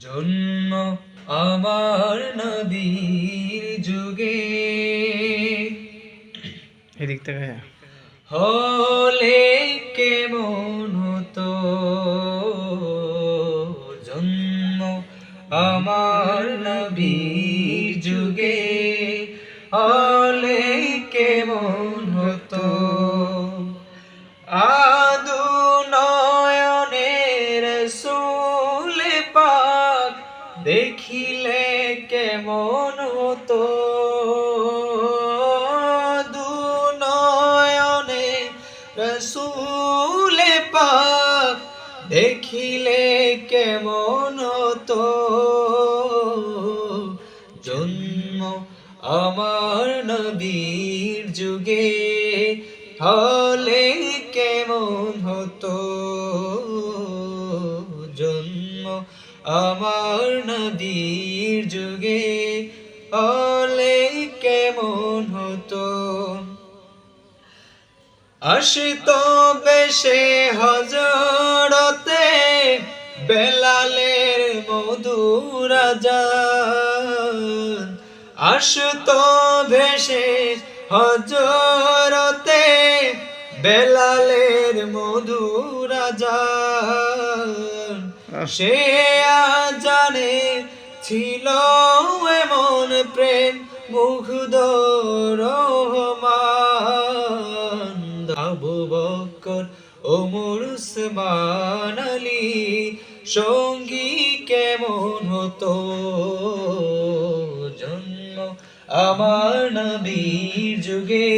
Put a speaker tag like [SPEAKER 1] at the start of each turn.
[SPEAKER 1] জন্ম আমার নবীর যুগে,
[SPEAKER 2] এদিক থেকে
[SPEAKER 1] হলে কেমন হতো। জন্ম আমার নবীর যুগে, হলে কেমন হতো। আদু নয়নের রাসূল পাক দেখিলে কেমন হতো। দু নয়নে রাসূল পাক দেখিলে কেমন হতো। জন্ম আমার নবীর যুগে, হলে কেমন হতো। জন্ম আমার নবীর যুগে, হলে কেমন হতো। আসতো বেশে হযরতে বেলালের মধুর আযান, আসতো ভেসে হযরতে বেলালের মধুর আযান। সে আযানে ছিল এমন প্রেম মুগ্ধ রহমান। আবু বকর ওমর উসমান আলী সঙ্গী কেমন হতো। জন্ম আমার নবীর যুগে,